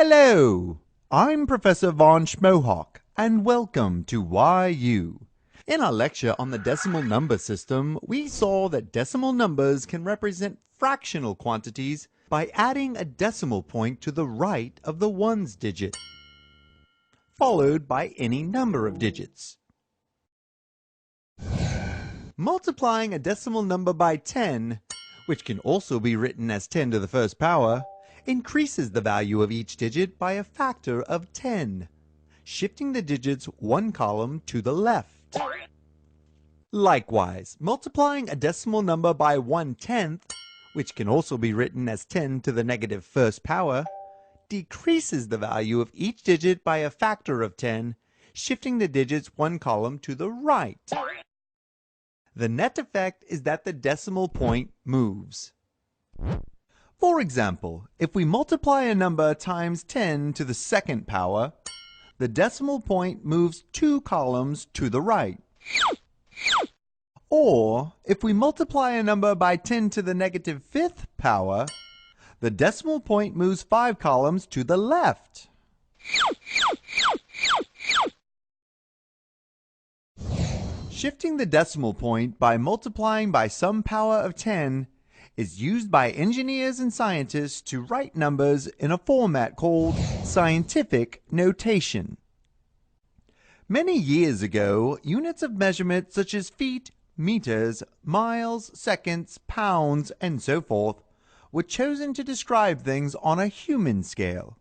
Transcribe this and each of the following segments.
Hello, I'm Professor Von Schmohawk, and welcome to YU. In our lecture on the decimal number system, we saw that decimal numbers can represent fractional quantities by adding a decimal point to the right of the ones digit, followed by any number of digits. Multiplying a decimal number by 10, which can also be written as 10 to the first power, increases the value of each digit by a factor of 10, shifting the digits one column to the left. Likewise, multiplying a decimal number by 1/10, which can also be written as 10 to the negative first power, decreases the value of each digit by a factor of 10, shifting the digits one column to the right. The net effect is that the decimal point moves. For example, if we multiply a number times 10 to the second power, the decimal point moves 2 columns to the right. Or, if we multiply a number by 10 to the negative fifth power, the decimal point moves 5 columns to the left. Shifting the decimal point by multiplying by some power of 10 is used by engineers and scientists to write numbers in a format called scientific notation. Many years ago, units of measurement such as feet, meters, miles, seconds, pounds, and so forth were chosen to describe things on a human scale.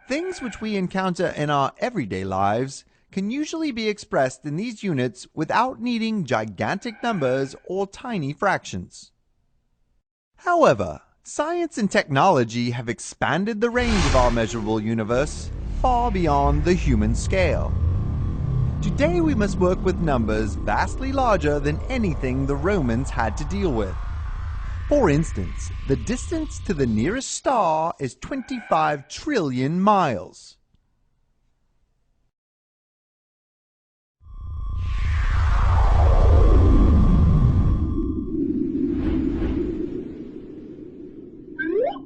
Things which we encounter in our everyday lives can usually be expressed in these units without needing gigantic numbers or tiny fractions. However, science and technology have expanded the range of our measurable universe far beyond the human scale. Today we must work with numbers vastly larger than anything the Romans had to deal with. For instance, the distance to the nearest star is 25 trillion miles.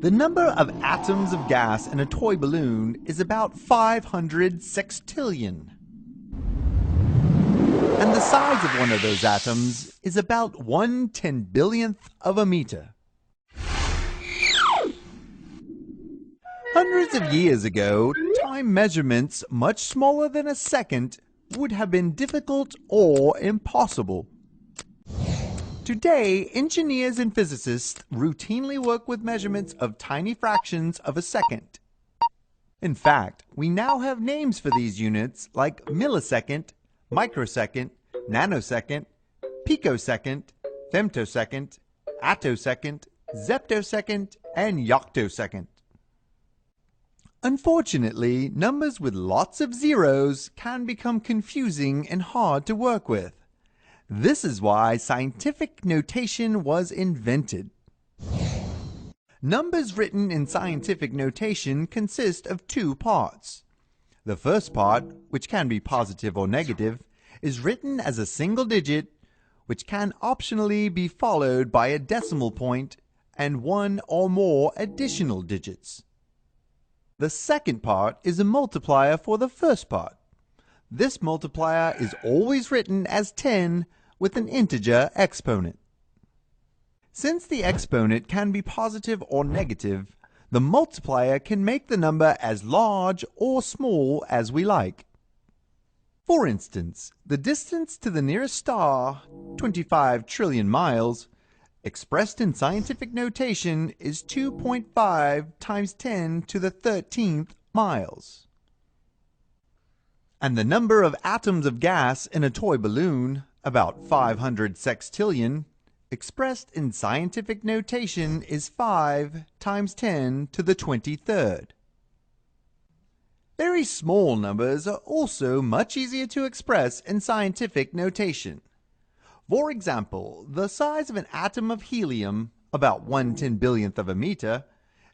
The number of atoms of gas in a toy balloon is about 500 sextillion. And the size of one of those atoms is about 1/10,000,000th of a meter. Hundreds of years ago, time measurements much smaller than a second would have been difficult or impossible. Today, engineers and physicists routinely work with measurements of tiny fractions of a second. In fact, we now have names for these units like millisecond, microsecond, nanosecond, picosecond, femtosecond, attosecond, zeptosecond, and yoctosecond. Unfortunately, numbers with lots of zeros can become confusing and hard to work with. This is why scientific notation was invented. Numbers written in scientific notation consist of two parts. The first part, which can be positive or negative, is written as a single digit, which can optionally be followed by a decimal point and one or more additional digits. The second part is a multiplier for the first part. This multiplier is always written as 10 with an integer exponent. Since the exponent can be positive or negative, the multiplier can make the number as large or small as we like. For instance, the distance to the nearest star, 25 trillion miles, expressed in scientific notation is 2.5 times 10 to the 13th miles. And the number of atoms of gas in a toy balloon, about 500 sextillion, expressed in scientific notation is 5 times 10 to the 23rd. Very small numbers are also much easier to express in scientific notation. For example, the size of an atom of helium, about 1/10,000,000th of a meter,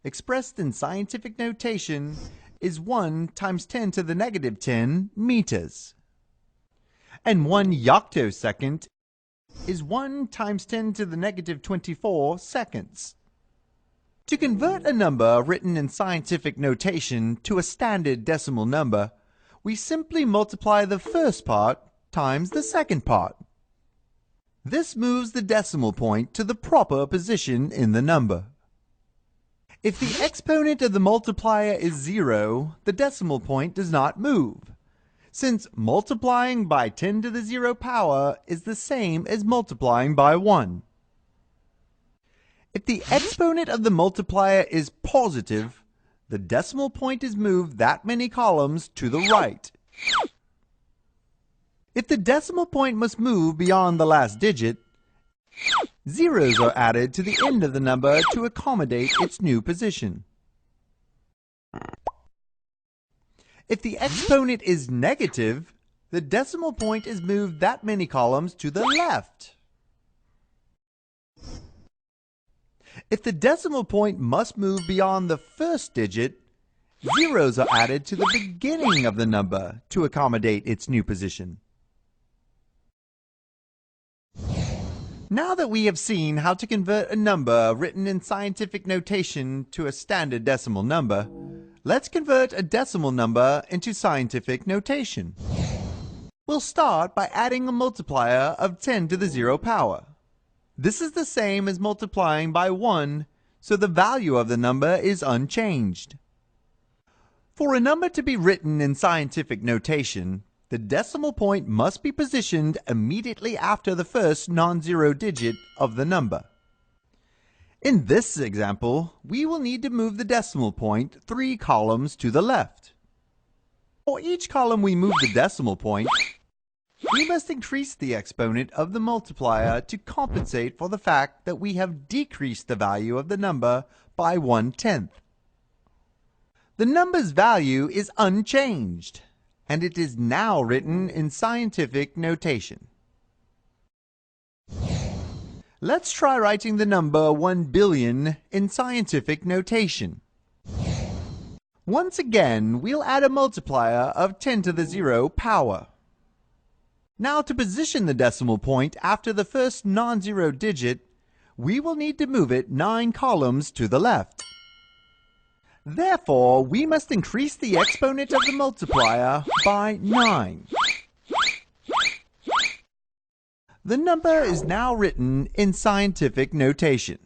expressed in scientific notation is 1 times 10 to the negative 10 meters. And 1 yoctosecond is 1 times 10 to the negative 24 seconds. To convert a number written in scientific notation to a standard decimal number, we simply multiply the first part times the second part. This moves the decimal point to the proper position in the number. If the exponent of the multiplier is 0, the decimal point does not move, since multiplying by 10 to the 0 power is the same as multiplying by 1. If the exponent of the multiplier is positive, the decimal point is moved that many columns to the right. If the decimal point must move beyond the last digit, zeros are added to the end of the number to accommodate its new position. If the exponent is negative, the decimal point is moved that many columns to the left. If the decimal point must move beyond the first digit, zeros are added to the beginning of the number to accommodate its new position. Now that we have seen how to convert a number written in scientific notation to a standard decimal number, let's convert a decimal number into scientific notation. We'll start by adding a multiplier of 10 to the 0 power. This is the same as multiplying by 1, so the value of the number is unchanged. For a number to be written in scientific notation, the decimal point must be positioned immediately after the first non-zero digit of the number. In this example, we will need to move the decimal point 3 columns to the left. For each column we move the decimal point, we must increase the exponent of the multiplier to compensate for the fact that we have decreased the value of the number by 1/10. The number's value is unchanged, and it is now written in scientific notation. Let's try writing the number 1 billion in scientific notation. Once again, we'll add a multiplier of 10 to the 0 power. Now, to position the decimal point after the first non-zero digit, we will need to move it 9 columns to the left. Therefore, we must increase the exponent of the multiplier by 9. The number is now written in scientific notation.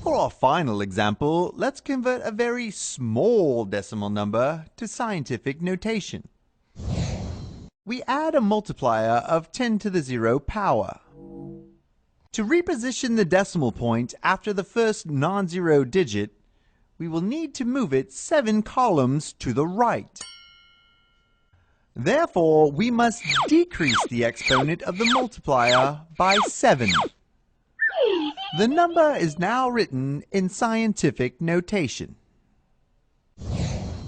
For our final example, let's convert a very small decimal number to scientific notation. We add a multiplier of 10 to the 0 power. To reposition the decimal point after the first non-zero digit, we will need to move it 7 columns to the right. Therefore, we must decrease the exponent of the multiplier by 7. The number is now written in scientific notation.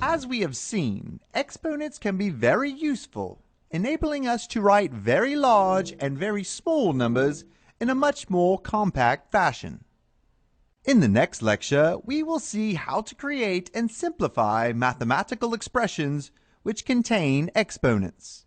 As we have seen, exponents can be very useful, enabling us to write very large and very small numbers in a much more compact fashion. In the next lecture, we will see how to create and simplify mathematical expressions which contain exponents.